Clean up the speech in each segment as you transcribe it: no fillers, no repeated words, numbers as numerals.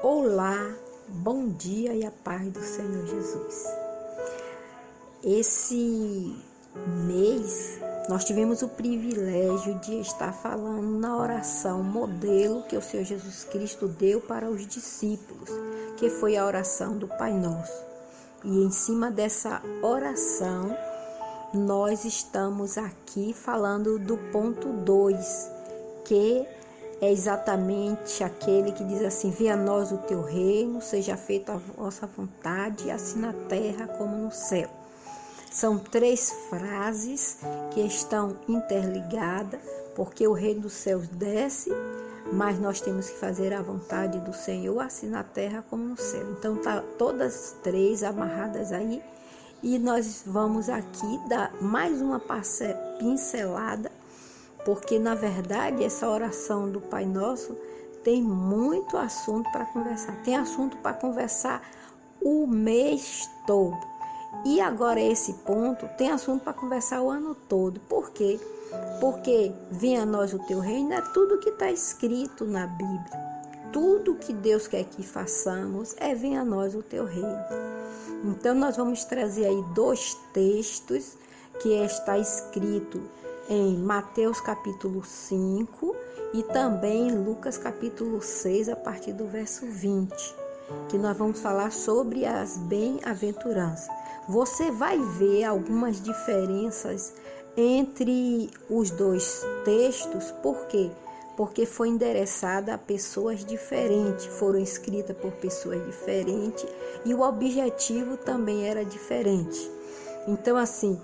Olá, bom dia e a paz do Senhor Jesus. Esse mês nós tivemos o privilégio de estar falando na oração modelo que o Senhor Jesus Cristo deu para os discípulos, que foi a oração do Pai Nosso. E em cima dessa oração, nós estamos aqui falando do ponto 2, que é exatamente aquele que diz assim: venha a nós o teu reino, seja feita a vossa vontade, assim na terra como no céu. São 3 frases que estão interligadas, porque o reino dos céus desce, mas nós temos que fazer a vontade do Senhor, assim na terra como no céu. Então tá todas 3 amarradas aí, e nós vamos aqui dar mais uma pincelada, porque na verdade essa oração do Pai Nosso tem muito assunto para conversar. Tem assunto para conversar o mês todo. E agora esse ponto tem assunto para conversar o ano todo. Por quê? Porque venha a nós o teu reino, é tudo que está escrito na Bíblia. Tudo que Deus quer que façamos é venha a nós o teu reino. Então nós vamos trazer aí 2 textos que está escrito em Mateus capítulo 5 e também em Lucas capítulo 6, a partir do verso 20, que nós vamos falar sobre as bem-aventuranças. Você vai ver algumas diferenças entre os 2 textos. Por quê? Porque foi endereçada a pessoas diferentes, foram escritas por pessoas diferentes e o objetivo também era diferente. Então, assim,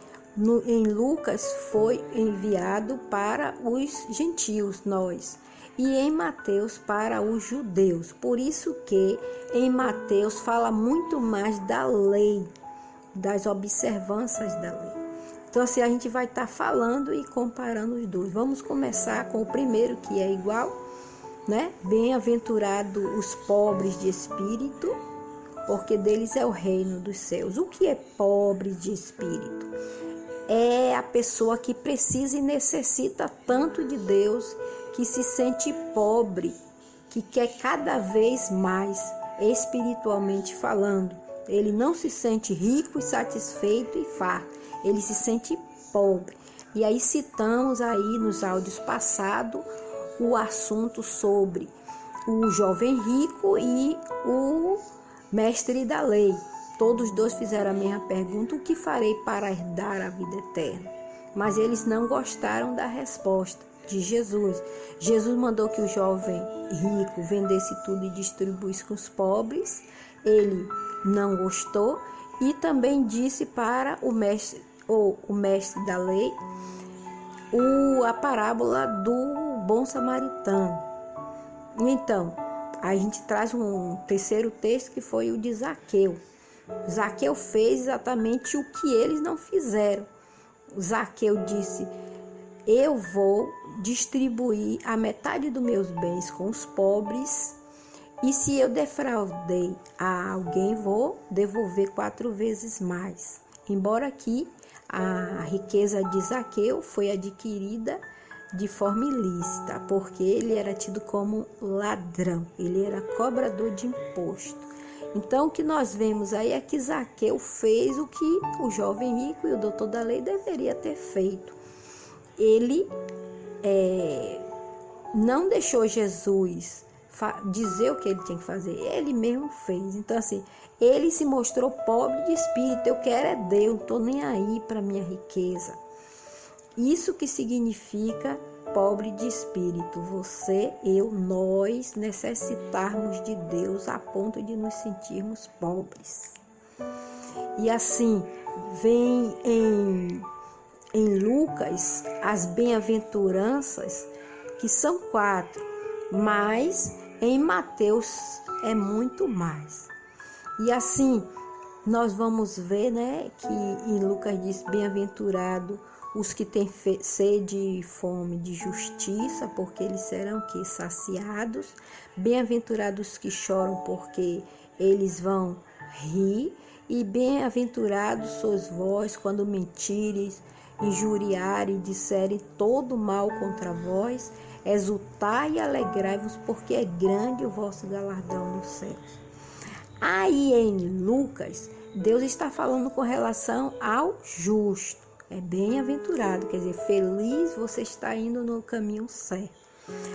em Lucas foi enviado para os gentios, nós, e em Mateus para os judeus. Por isso que em Mateus fala muito mais da lei, das observâncias da lei. Então assim a gente vai estar falando e comparando os 2. Vamos começar com o primeiro, que é igual, né? Bem-aventurado os pobres de espírito, porque deles é o reino dos céus. O que é pobre de espírito? É a pessoa que precisa e necessita tanto de Deus, que se sente pobre, que quer cada vez mais, espiritualmente falando. Ele não se sente rico e satisfeito e farto, ele se sente pobre. E aí citamos aí nos áudios passados o assunto sobre o jovem rico e o mestre da lei. Todos 2 fizeram a mesma pergunta: o que farei para herdar a vida eterna? Mas eles não gostaram da resposta de Jesus. Jesus mandou que o jovem rico vendesse tudo e distribuísse com os pobres. Ele não gostou e também disse para o mestre da lei a parábola do bom samaritano. Então, a gente traz um terceiro texto, que foi o de Zaqueu. Zaqueu fez exatamente o que eles não fizeram. Zaqueu disse: eu vou distribuir a metade dos meus bens com os pobres, e se eu defraudei a alguém, vou devolver 4 vezes mais. Embora aqui a riqueza de Zaqueu foi adquirida de forma ilícita, porque ele era tido como ladrão, ele era cobrador de imposto. Então o que nós vemos aí é que Zaqueu fez o que o jovem rico e o doutor da lei deveria ter feito. Ele não deixou Jesus dizer o que ele tinha que fazer, ele mesmo fez. Então assim, ele se mostrou pobre de espírito. Eu quero é Deus, não estou nem aí para minha riqueza. Isso que significa pobre de espírito. Você, eu, nós necessitarmos de Deus a ponto de nos sentirmos pobres. E assim, vem em Lucas as bem-aventuranças, que são 4, mas em Mateus é muito mais. E assim, nós vamos ver, né, que em Lucas diz: bem-aventurado os que têm sede e fome de justiça, porque eles serão saciados. Bem-aventurados os que choram, porque eles vão rir. E bem-aventurados sois vós quando mentires, injuriarem e disserem todo mal contra vós. exultai e alegrai-vos, porque é grande o vosso galardão nos céus. Aí em Lucas, Deus está falando com relação ao justo. É bem-aventurado, quer dizer, feliz você está indo no caminho certo.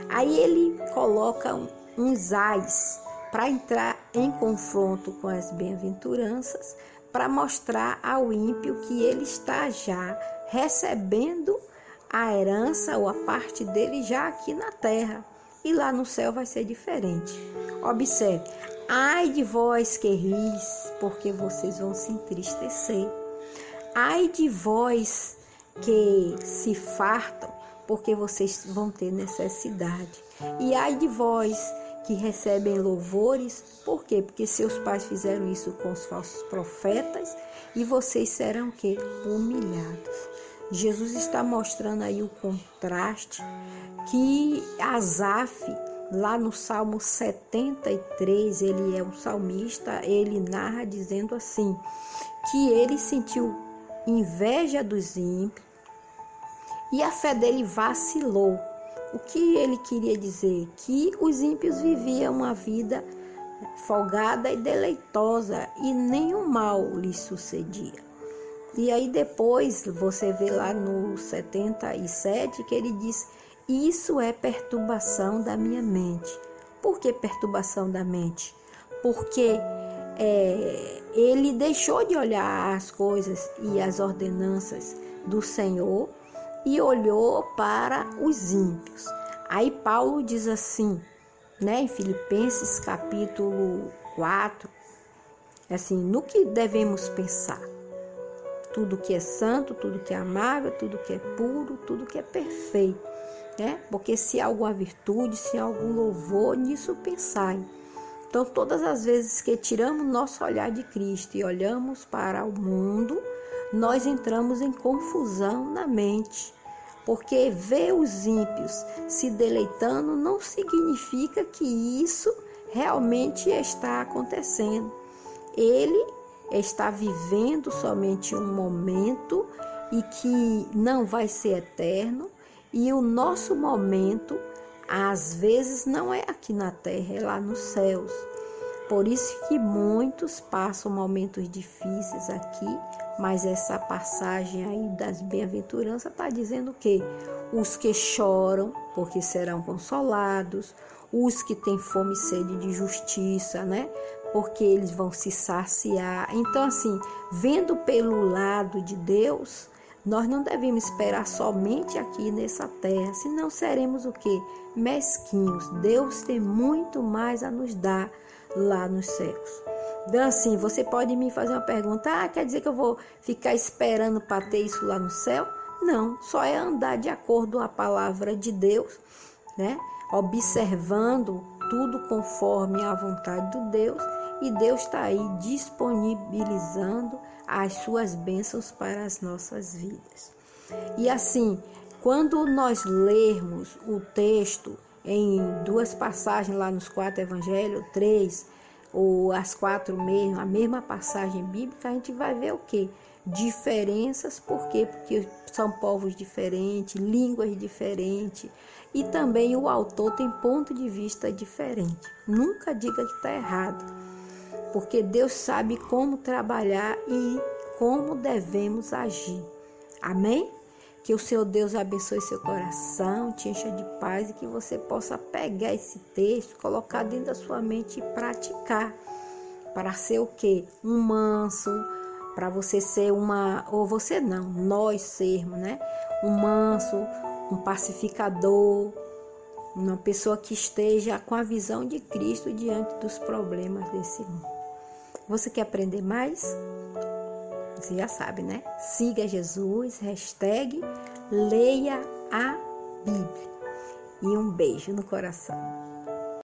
Aí ele coloca uns ais para entrar em confronto com as bem-aventuranças, para mostrar ao ímpio que ele está já recebendo a herança ou a parte dele já aqui na terra. E lá no céu vai ser diferente. Observe, ai de vós que ris, porque vocês vão se entristecer. Ai de vós que se fartam, porque vocês vão ter necessidade. E ai de vós que recebem louvores, por quê? Porque seus pais fizeram isso com os falsos profetas e vocês serão o quê? Humilhados. Jesus está mostrando aí o contraste que Asaf, lá no Salmo 73, ele é um salmista, ele narra dizendo assim, que ele sentiu inveja dos ímpios e a fé dele vacilou. O que ele queria dizer? Que os ímpios viviam uma vida folgada e deleitosa e nenhum mal lhes sucedia. E aí depois você vê lá no 77 que ele diz, isso é perturbação da minha mente. Por que perturbação da mente? Porque ele deixou de olhar as coisas e as ordenanças do Senhor e olhou para os ímpios. Aí Paulo diz assim, né, em Filipenses capítulo 4, assim, no que devemos pensar? Tudo que é santo, tudo que é amável, tudo que é puro, tudo que é perfeito, né? Porque se há alguma virtude, se há algum louvor, nisso pensai. Então, todas as vezes que tiramos nosso olhar de Cristo e olhamos para o mundo, nós entramos em confusão na mente. Porque ver os ímpios se deleitando não significa que isso realmente está acontecendo. Ele está vivendo somente um momento e que não vai ser eterno, e o nosso momento, às vezes, não é aqui na terra, é lá nos céus. Por isso que muitos passam momentos difíceis aqui, mas essa passagem aí das bem-aventuranças está dizendo o quê? Os que choram, porque serão consolados, os que têm fome e sede de justiça, né? Porque eles vão se saciar. Então, assim, vendo pelo lado de Deus, nós não devemos esperar somente aqui nessa terra, senão seremos o quê? Mesquinhos. Deus tem muito mais a nos dar lá nos céus. Então, assim, você pode me fazer uma pergunta, quer dizer que eu vou ficar esperando para ter isso lá no céu? Não, só é andar de acordo com a palavra de Deus, né? Observando tudo conforme a vontade de Deus, e Deus está aí disponibilizando as suas bênçãos para as nossas vidas. E assim, quando nós lermos o texto em duas passagens lá nos 4 evangelhos, 3, ou as 4 mesmo, a mesma passagem bíblica, a gente vai ver o quê? Diferenças, por quê? Porque são povos diferentes, línguas diferentes, e também o autor tem ponto de vista diferente. Nunca diga que está errado, porque Deus sabe como trabalhar e como devemos agir. Amém? Que o Senhor Deus abençoe seu coração, te encha de paz e que você possa pegar esse texto, colocar dentro da sua mente e praticar. Para ser o quê? Um manso, para você ser ou você não, nós sermos, né? Um manso, um pacificador, uma pessoa que esteja com a visão de Cristo diante dos problemas desse mundo. Você quer aprender mais? Você já sabe, né? Siga Jesus, #leia a Bíblia. E um beijo no coração.